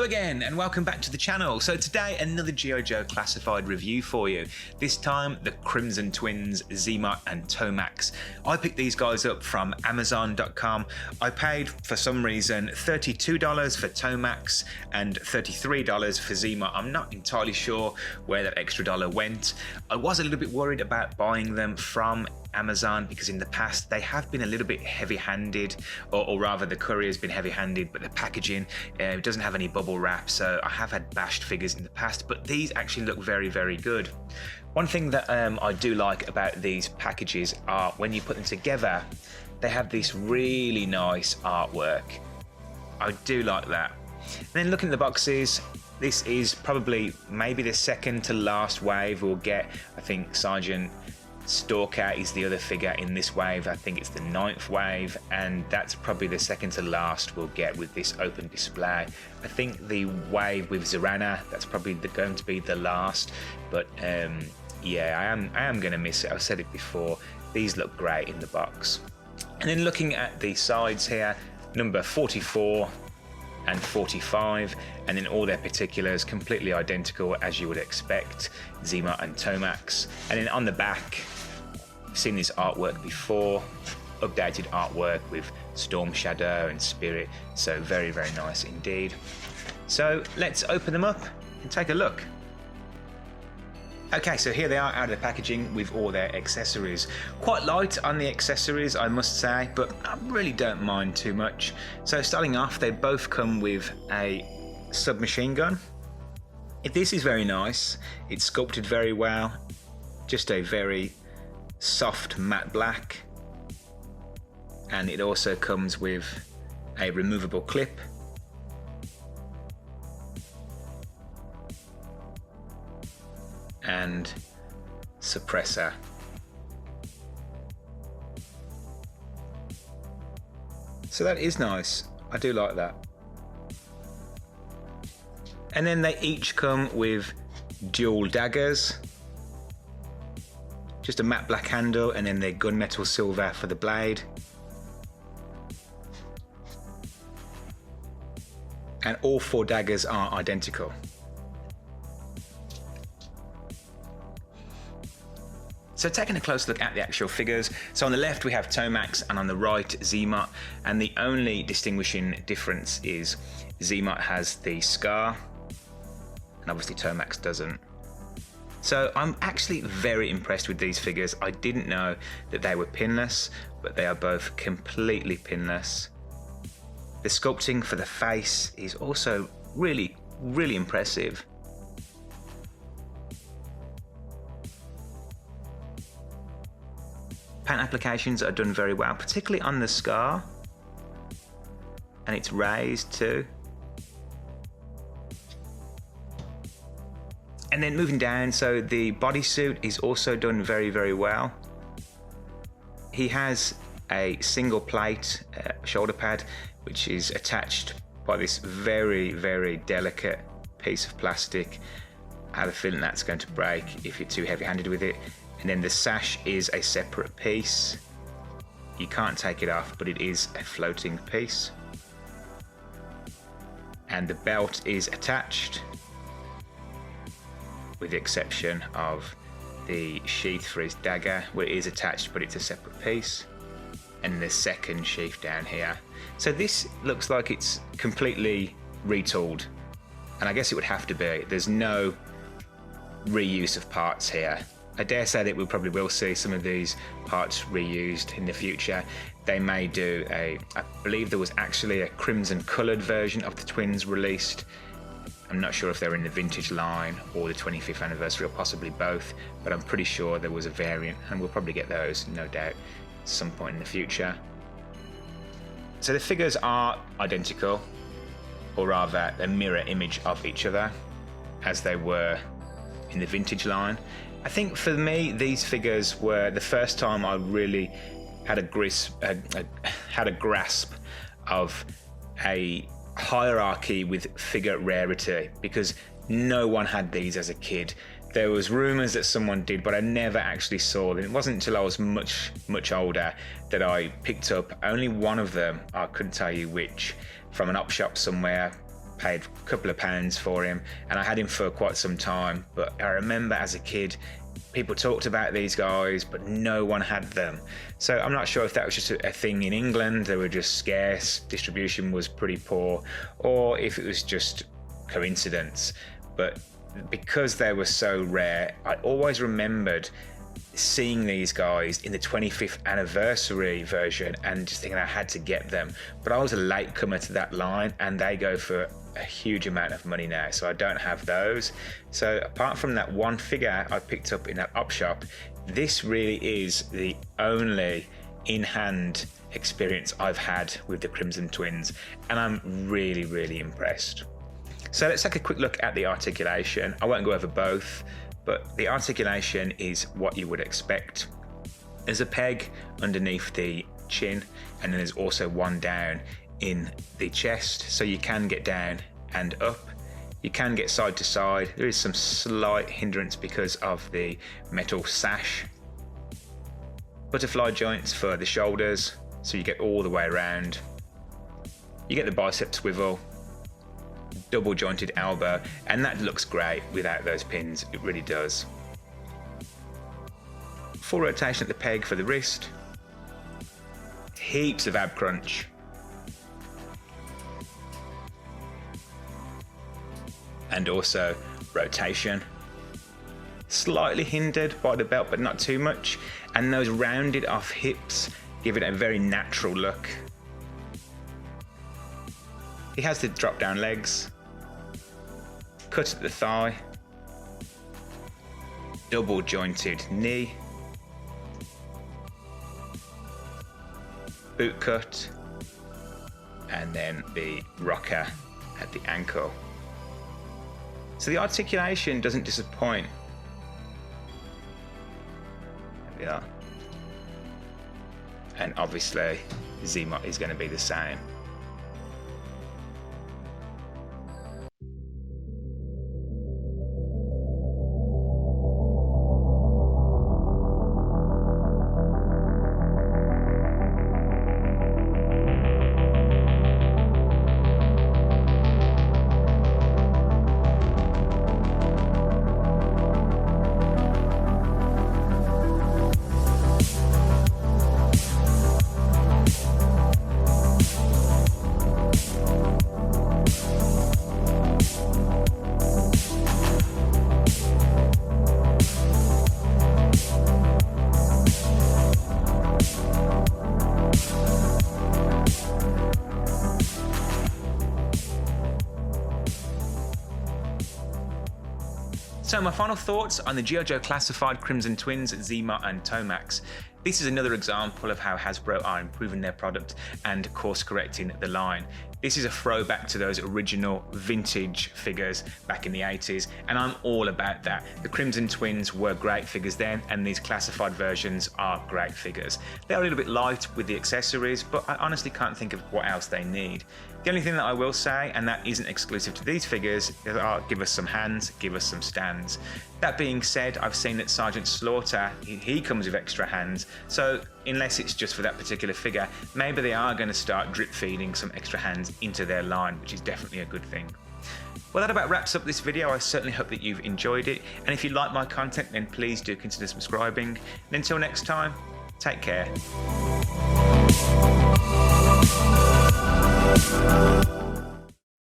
Hello again and welcome back to the channel. So today another G.I. Joe classified review for you. This time the Crimson Twins, Xamot and Tomax. I picked these guys up from Amazon.com. I paid for some reason $32 for Tomax and $33 for Xamot. I'm not entirely sure where that extra dollar went. I was a little bit worried about buying them from Amazon because in the past they have been a little bit heavy-handed, or rather the courier has been heavy-handed, but the packaging it doesn't have any bubble wrap, so I have had bashed figures in the past, but these actually look very, very good. One thing that I do like about these packages are when you put them together, they have this really nice artwork. I do like that. And then looking at the boxes, this is probably maybe the second to last wave we'll get. I think Sergeant Stalker is the other figure in this wave. I think it's the 9th wave, and that's probably the second to last we'll get with this open display. I think the wave with Zorana, that's probably going to be the last, but yeah, I am going to miss it. I've said it before, these look great in the box. And then looking at the sides here, number 44 and 45, and then all their particulars completely identical as you would expect, Xamot and Tomax. And then on the back, you've seen this artwork before, updated artwork with Storm Shadow and Spirit, so very, very nice indeed. So let's open them up and take a look. Okay, so here they are out of the packaging with all their accessories. Quite light on the accessories, I must say, but I really don't mind too much. So starting off, they both come with a submachine gun. This is very nice. It's sculpted very well. Just a very soft matte black. And it also comes with a removable clip. And suppressor. So that is nice. I do like that. And then they each come with dual daggers. Just a matte black handle, and then their gunmetal silver for the blade. And all 4 daggers are identical. So taking a close look at the actual figures, so on the left we have Tomax and on the right Xamot, and the only distinguishing difference is Xamot has the scar and obviously Tomax doesn't. So I'm actually very impressed with these figures. I didn't know that they were pinless, but they are both completely pinless. The sculpting for the face is also really, really impressive. Paint applications are done very well, particularly on the scar, and it's raised too. And then moving down, so the bodysuit is also done very, very well. He has a single plate shoulder pad, which is attached by this very, very delicate piece of plastic. I have a feeling that's going to break if you're too heavy-handed with it. And then the sash is a separate piece. You can't take it off, but it is a floating piece. And the belt is attached, with the exception of the sheath for his dagger, where it is attached, but it's a separate piece. And the second sheath down here. So this looks like it's completely retooled. And I guess it would have to be. There's no reuse of parts here. I dare say that we probably will see some of these parts reused in the future. They may do I believe there was actually a crimson coloured version of the twins released. I'm not sure if they're in the vintage line or the 25th anniversary, or possibly both, but I'm pretty sure there was a variant, and we'll probably get those, no doubt, at some point in the future. So the figures are identical, or rather a mirror image of each other, as they were in the vintage line. I think for me, these figures were the first time I really had a grasp of a hierarchy with figure rarity, because no one had these as a kid. There was rumours that someone did, but I never actually saw them. It wasn't until I was much older that I picked up only one of them, I couldn't tell you which, from an op shop somewhere paid a couple of pounds for him, and I had him for quite some time. But I remember as a kid, people talked about these guys, but no one had them. So I'm not sure if that was just a thing in England, they were just scarce, distribution was pretty poor, or if it was just coincidence. But because they were so rare, I always remembered seeing these guys in the 25th anniversary version and just thinking I had to get them. But I was a latecomer to that line, and they go for a huge amount of money now, so I don't have those. So apart from that one figure I picked up in that op shop, this really is the only in-hand experience I've had with the Crimson Twins, and I'm really impressed. So let's take a quick look at the articulation. I won't go over both, but the articulation is what you would expect. There's a peg underneath the chin, and then there's also one down in the chest, so you can get down and up. You can get side to side. There is some slight hindrance because of the metal sash. Butterfly joints for the shoulders, so you get all the way around. You get the bicep swivel, double jointed elbow, and that looks great without those pins, it really does. Full rotation at the peg for the wrist. Heaps of ab crunch. And also rotation. Slightly hindered by the belt, but not too much. And those rounded off hips give it a very natural look. He has the drop down legs, cut at the thigh, double jointed knee, boot cut, and then the rocker at the ankle. So the articulation doesn't disappoint. There we are. And obviously Xamot is going to be the same. So my final thoughts on the G.I. Joe classified Crimson Twins, Xamot and Tomax. This is another example of how Hasbro are improving their product and course correcting the line. This is a throwback to those original vintage figures back in the 80s, and I'm all about that. The Crimson Twins were great figures then, and these classified versions are great figures. They're a little bit light with the accessories, but I honestly can't think of what else they need. The only thing that I will say, and that isn't exclusive to these figures, is give us some hands, give us some stands. That being said, I've seen that Sergeant Slaughter, he comes with extra hands, so unless it's just for that particular figure, maybe they are going to start drip feeding some extra hands into their line, which is definitely a good thing. Well, that about wraps up this video. I certainly hope that you've enjoyed it, and if you like my content, then please do consider subscribing. And until next time, take care.